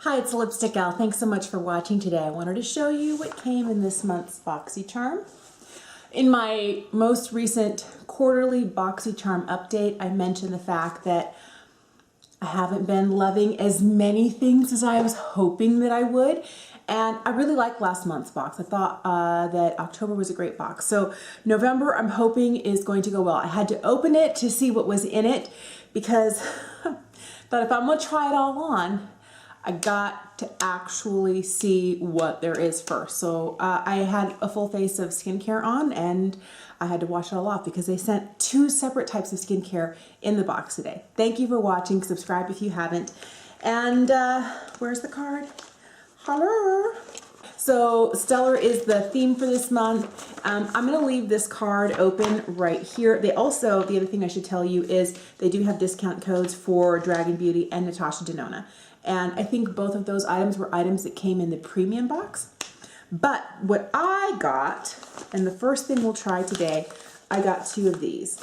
Hi, it's Lipstick Gal. Thanks so much for watching today. I wanted to show you what came in this month's Boxycharm. In my most recent quarterly Boxycharm update, I mentioned the fact that I haven't been loving as many things as I was hoping that I would. And I really liked last month's box. I thought that October was a great box. So November, I'm hoping is going to go well. I had to open it to see what was in it because I thought if I'm gonna try it all on, I got to actually see what there is first. So I had a full face of skincare on and I had to wash it all off because they sent 2 separate types of skincare in the box today. Thank you for watching. Subscribe if you haven't. And where's the card? Hello. So Stellar is the theme for this month. I'm gonna leave this card open right here. They also, the other thing I should tell you is they do have discount codes for Dragon Beauty and Natasha Denona. And I think both of those items were items that came in the premium box. But what I got, and the first thing we'll try today, I got 2 of these.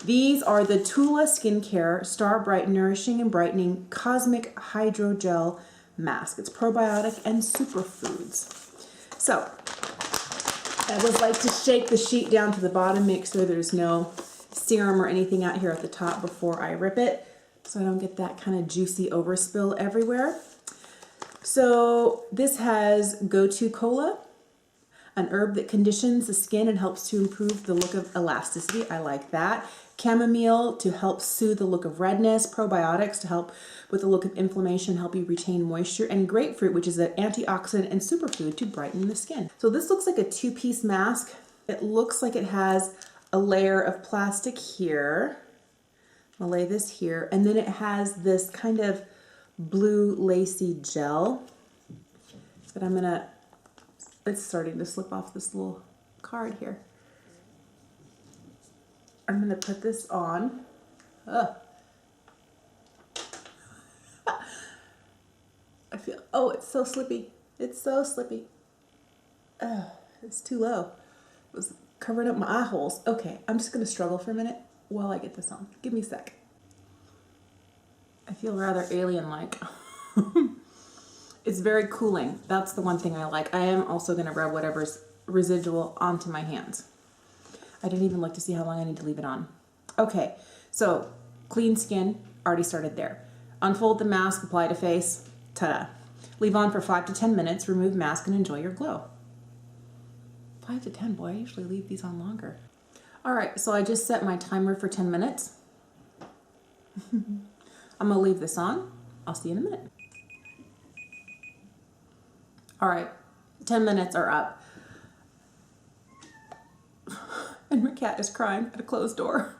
These are the Tula Skincare Star Bright Nourishing and Brightening Cosmic HYDROGEL Mask. It's probiotic and superfoods. So, I always like to shake the sheet down to the bottom, make sure there's no serum or anything out here at the top before I rip it, so I don't get that kind of juicy overspill everywhere. So this has Go-To Cola, an herb that conditions the skin and helps to improve the look of elasticity. I like that. Chamomile to help soothe the look of redness. Probiotics to help with the look of inflammation, help you retain moisture. And grapefruit, which is an antioxidant and superfood to brighten the skin. So this looks like a 2-piece mask. It looks like it has a layer of plastic here. I'll lay this here. And then it has this kind of blue lacy gel that I'm gonna, it's starting to slip off this little card here. I'm gonna put this on. I feel, oh, it's so slippy. It's so slippy. It's too low. It was covering up my eye holes. Okay, I'm just gonna struggle for a minute while I get this on. Give me a sec. I feel rather alien-like. It's very cooling. That's the one thing I like. I am also gonna rub whatever's residual onto my hands. I didn't even look to see how long I need to leave it on. Okay, so clean skin, already started there. Unfold the mask, apply to face, ta-da. Leave on for 5 to 10 minutes, remove mask and enjoy your glow. 5 to 10, boy, I usually leave these on longer. All right, so I just set my timer for 10 minutes. I'm gonna leave this on. I'll see you in a minute. All right, 10 minutes are up. And my cat is crying at a closed door.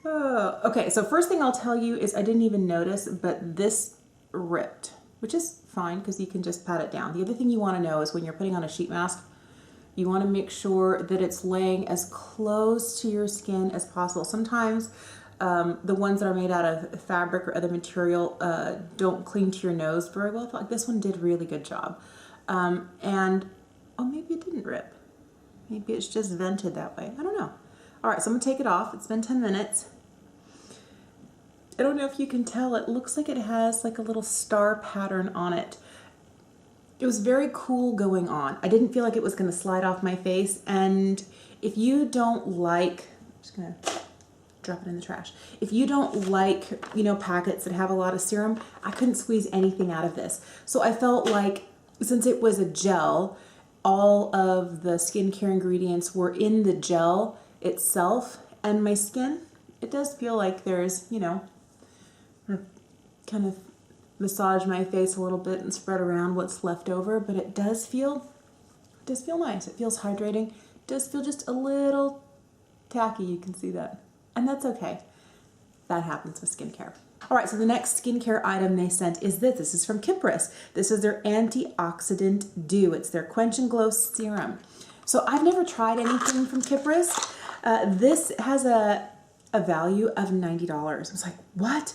Okay, so first thing I'll tell you is I didn't even notice, but this ripped, which is fine because you can just pat it down. The other thing you want to know is when you're putting on a sheet mask, you want to make sure that it's laying as close to your skin as possible. Sometimes the ones that are made out of fabric or other material don't cling to your nose very well. I felt like this one did a really good job. And oh, maybe it didn't rip. Maybe it's just vented that way. I don't know. All right, so I'm gonna take it off. It's been 10 minutes. I don't know if you can tell, it looks like it has like a little star pattern on it. It was very cool going on. I didn't feel like it was gonna slide off my face. And if you don't like, I'm just gonna drop it in the trash. If you don't like, you know, packets that have a lot of serum, I couldn't squeeze anything out of this. So I felt like since it was a gel, all of the skincare ingredients were in the gel itself, and my skin, it does feel like there's, you know, kind of massage my face a little bit and spread around what's left over, but it does feel nice. It feels hydrating. It does feel just a little tacky, you can see that. And that's okay. That happens with skincare. All right, so the next skincare item they sent is this. This is from Kypris. This is their Antioxidant Dew. It's their Quench and Glow Serum. So I've never tried anything from Kypris. This has a value of $90. I was like, what?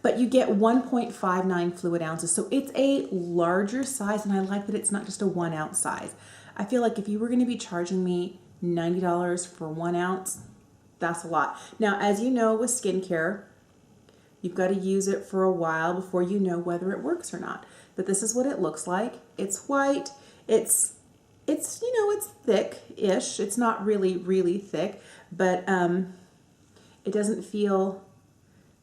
But you get 1.59 fluid ounces. So it's a larger size, and I like that it's not just a 1 ounce size. I feel like if you were gonna be charging me $90 for 1 ounce, that's a lot. Now, as you know with skincare, You've got to use it for a while before you know whether it works or not. But this is what it looks like. It's white. It's you know, it's thick-ish. It's not really, really thick, but it doesn't feel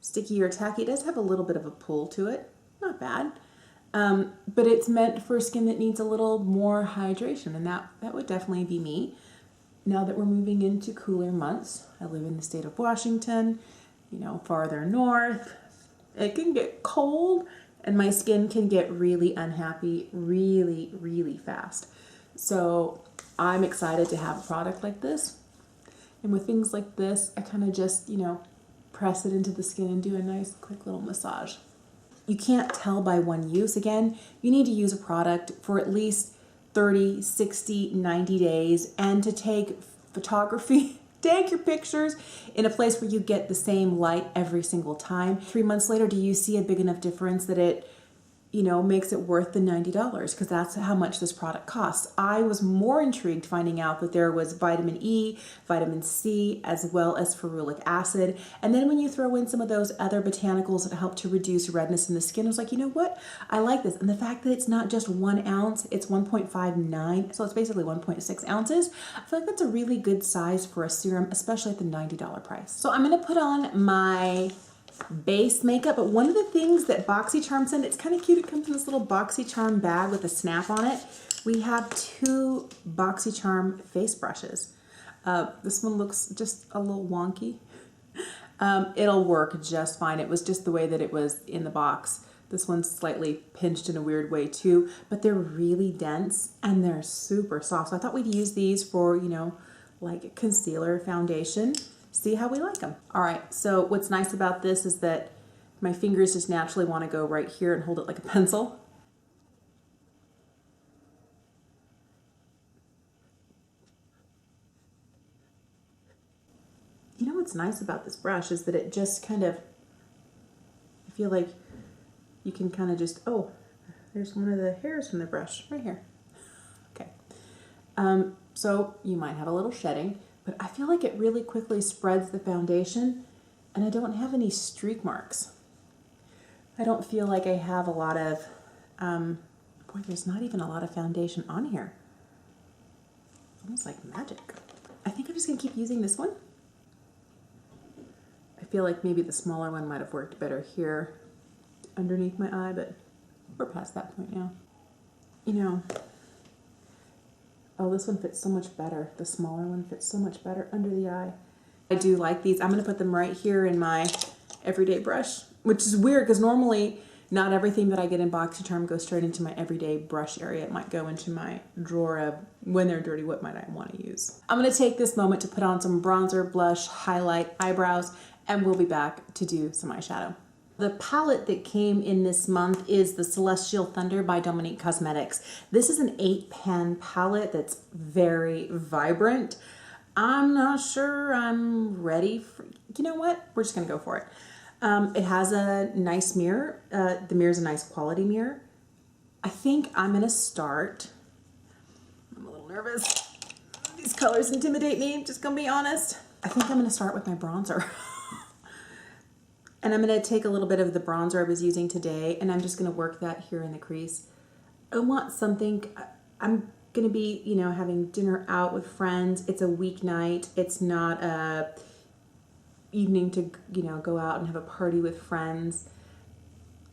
sticky or tacky. It does have a little bit of a pull to it. Not bad. But it's meant for skin that needs a little more hydration, and that would definitely be me. Now that we're moving into cooler months, I live in the state of Washington, you know, farther north. It can get cold, and my skin can get really unhappy really, really fast. So I'm excited to have a product like this. And with things like this, I kind of just, you know, press it into the skin and do a nice quick little massage. You can't tell by one use. Again, you need to use a product for at least 30, 60, 90 days, and to take photography, take your pictures in a place where you get the same light every single time. 3 months later, do you see a big enough difference that it, you know, makes it worth the $90? Because that's how much this product costs. I was more intrigued finding out that there was vitamin E, vitamin C, as well as ferulic acid. And then when you throw in some of those other botanicals that help to reduce redness in the skin, I was like, you know what? I like this. And the fact that it's not just 1 ounce, it's 1.59. So it's basically 1.6 ounces. I feel like that's a really good size for a serum, especially at the $90 price. So I'm going to put on my base makeup, but one of the things that Boxycharm sent, it's kind of cute. It comes in this little Boxycharm bag with a snap on it. We have 2 Boxycharm face brushes. This one looks just a little wonky. It'll work just fine. It was just the way that it was in the box. This one's slightly pinched in a weird way too, but they're really dense and they're super soft. So I thought we'd use these for, you know, like concealer, foundation. See how we like them. All right, so what's nice about this is that my fingers just naturally want to go right here and hold it like a pencil. You know what's nice about this brush is that it just kind of, I feel like you can kind of just, oh, there's one of the hairs from the brush right here. Okay, so you might have a little shedding, but I feel like it really quickly spreads the foundation, and I don't have any streak marks. I don't feel like I have a lot of, boy, there's not even a lot of foundation on here. Almost like magic. I think I'm just gonna keep using this one. I feel like maybe the smaller one might have worked better here underneath my eye, but we're past that point now. You know, oh, this one fits so much better. The smaller one fits so much better under the eye. I do like these. I'm going to put them right here in my everyday brush, which is weird because normally not everything that I get in Boxycharm goes straight into my everyday brush area. It might go into my drawer of when they're dirty, what might I want to use. I'm going to take this moment to put on some bronzer, blush, highlight, eyebrows, and we'll be back to do some eyeshadow. The palette that came in this month is the Celestial Thunder by Dominique Cosmetics. This is an 8-pan palette that's very vibrant. I'm not sure I'm ready for, you know what? We're just gonna go for it. It has a nice mirror. The mirror's a nice quality mirror. I think I'm gonna start, I'm a little nervous. These colors intimidate me, just gonna be honest. I think I'm gonna start with my bronzer. And I'm going to take a little bit of the bronzer I was using today, and I'm just going to work that here in the crease. I want something, I'm going to be, you know, having dinner out with friends. It's a weeknight. It's not a evening to, you know, go out and have a party with friends.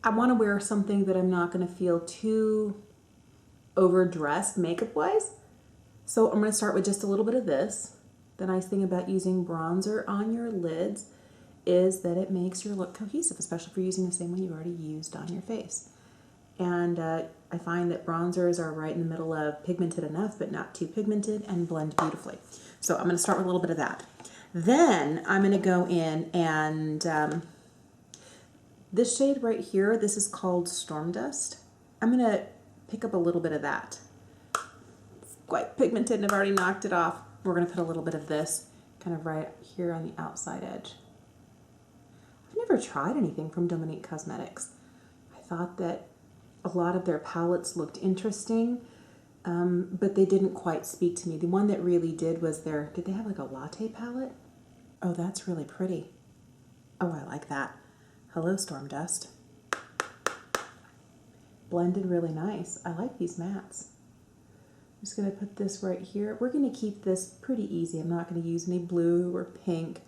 I want to wear something that I'm not going to feel too overdressed makeup-wise. So I'm going to start with just a little bit of this. The nice thing about using bronzer on your lids is that it makes your look cohesive, especially if you're using the same one you already used on your face. And I find that bronzers are right in the middle of pigmented enough, but not too pigmented, and blend beautifully. So I'm going to start with a little bit of that. Then I'm going to go in and this shade right here, this is called Storm Dust. I'm going to pick up a little bit of that. It's quite pigmented and I've already knocked it off. We're going to put a little bit of this kind of right here on the outside edge. I've never tried anything from Dominique Cosmetics. I thought that a lot of their palettes looked interesting, but they didn't quite speak to me. The one that really did was their, did they have like a latte palette? Oh, that's really pretty. Oh, I like that. Hello, Storm Dust. Blended really nice. I like these mattes. I'm just going to put this right here. We're going to keep this pretty easy. I'm not going to use any blue or pink.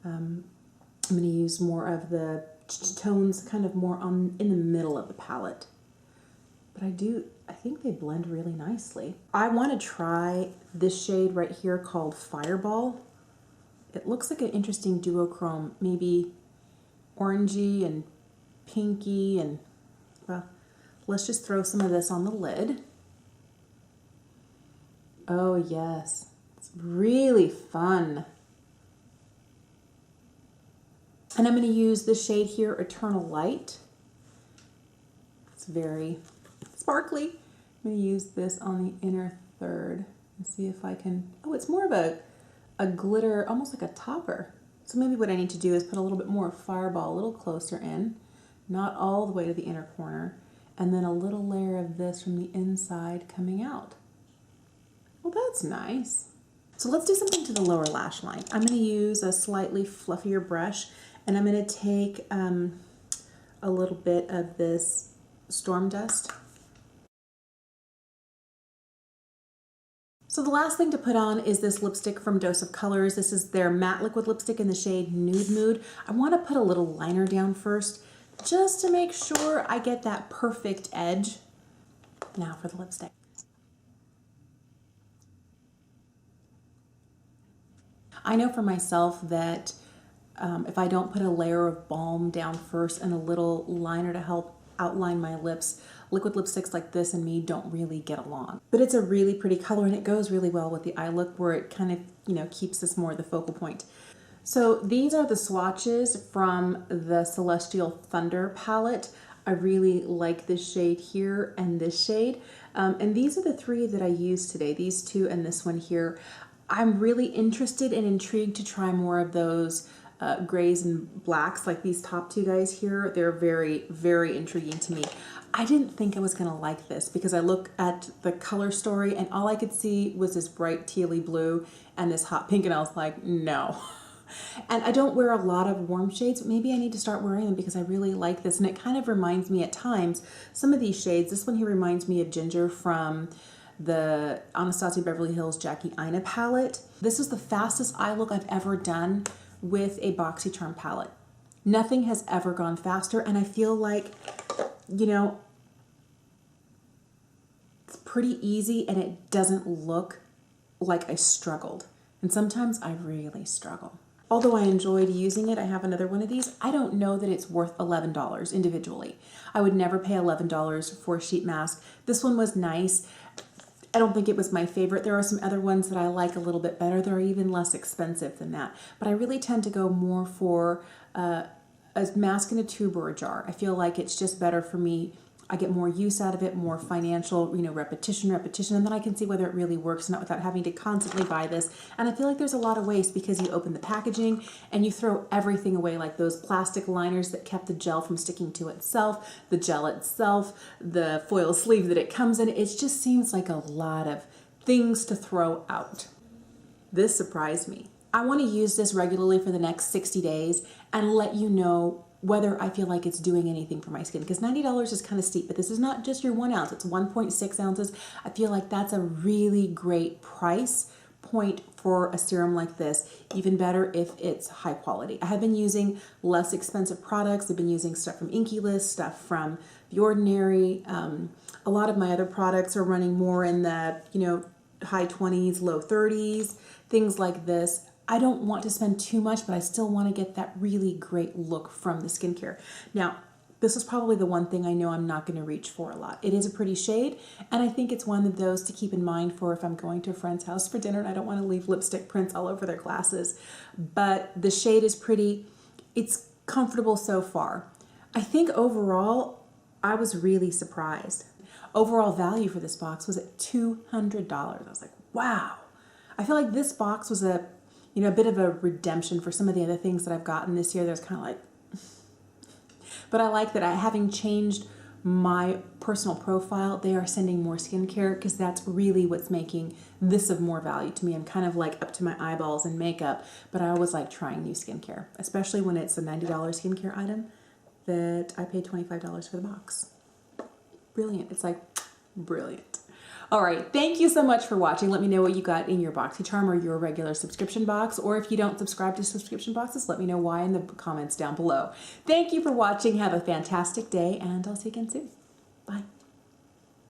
I'm going to use more of the tones kind of more in the middle of the palette. But I think they blend really nicely. I want to try this shade right here called Fireball. It looks like an interesting duochrome, maybe orangey and pinky, and well, let's just throw some of this on the lid. Oh yes, it's really fun. And I'm going to use the shade here, Eternal Light. It's very sparkly. I'm going to use this on the inner third and see if I can, oh, it's more of a glitter, almost like a topper. So maybe what I need to do is put a little bit more Fireball a little closer in, not all the way to the inner corner, and then a little layer of this from the inside coming out. Well, that's nice. So let's do something to the lower lash line. I'm going to use a slightly fluffier brush, and I'm going to take a little bit of this Storm Dust. So the last thing to put on is this lipstick from Dose of Colors. This is their matte liquid lipstick in the shade Nude Mood. I want to put a little liner down first, just to make sure I get that perfect edge. Now for the lipstick. I know for myself that if I don't put a layer of balm down first and a little liner to help outline my lips, liquid lipsticks like this and me don't really get along. But it's a really pretty color and it goes really well with the eye look where it kind of, you know, keeps this more the focal point. So these are the swatches from the Celestial Thunder palette. I really like this shade here and this shade. And these are the three that I used today, these two and this one here. I'm really interested and intrigued to try more of those grays and blacks, like these top two guys here. They're very, very intriguing to me. I didn't think I was gonna like this because I looked at the color story and all I could see was this bright tealy blue and this hot pink, and I was like, no. And I don't wear a lot of warm shades, but maybe I need to start wearing them because I really like this. And it kind of reminds me at times, some of these shades, this one here reminds me of Ginger from the Anastasia Beverly Hills Jackie Aina palette. This is the fastest eye look I've ever done with a Boxycharm palette. Nothing has ever gone faster, and I feel like, you know, it's pretty easy and it doesn't look like I struggled. And sometimes I really struggle. Although I enjoyed using it, I have another one of these. I don't know that it's worth $11 individually. I would never pay $11 for a sheet mask. This one was nice. I don't think it was my favorite. There are some other ones that I like a little bit better. They're even less expensive than that. But I really tend to go more for a mask in a tube or a jar. I feel like it's just better for me. I get more use out of it, more financial, you know, repetition, and then I can see whether it really works, not without having to constantly buy this. And I feel like there's a lot of waste because you open the packaging and you throw everything away, like those plastic liners that kept the gel from sticking to itself, the gel itself, the foil sleeve that it comes in. It just seems like a lot of things to throw out. This surprised me. I want to use this regularly for the next 60 days and let you know whether I feel like it's doing anything for my skin, because $90 is kind of steep, but this is not just your 1 ounce, it's 1.6 ounces. I feel like that's a really great price point for a serum like this, even better if it's high quality. I have been using less expensive products. I've been using stuff from Inky List, stuff from The Ordinary. A lot of my other products are running more in the, you know, high 20s, low 30s, things like this. I don't want to spend too much, but I still want to get that really great look from the skincare. Now, this is probably the one thing I know I'm not going to reach for a lot. It is a pretty shade, and I think it's one of those to keep in mind for if I'm going to a friend's house for dinner and I don't want to leave lipstick prints all over their glasses. But the shade is pretty. It's comfortable so far. I think overall, I was really surprised. Overall value for this box was at $200. I was like, wow. I feel like this box was a bit of a redemption for some of the other things that I've gotten this year. There's kind of like, but I like that having changed my personal profile, they are sending more skincare because that's really what's making this of more value to me. I'm kind of like up to my eyeballs in makeup, but I always like trying new skincare, especially when it's a $90 skincare item. that I paid $25 for the box. Brilliant. It's like brilliant. All right, thank you so much for watching. Let me know what you got in your Boxycharm or your regular subscription box, or if you don't subscribe to subscription boxes, let me know why in the comments down below. Thank you for watching. Have a fantastic day, and I'll see you again soon.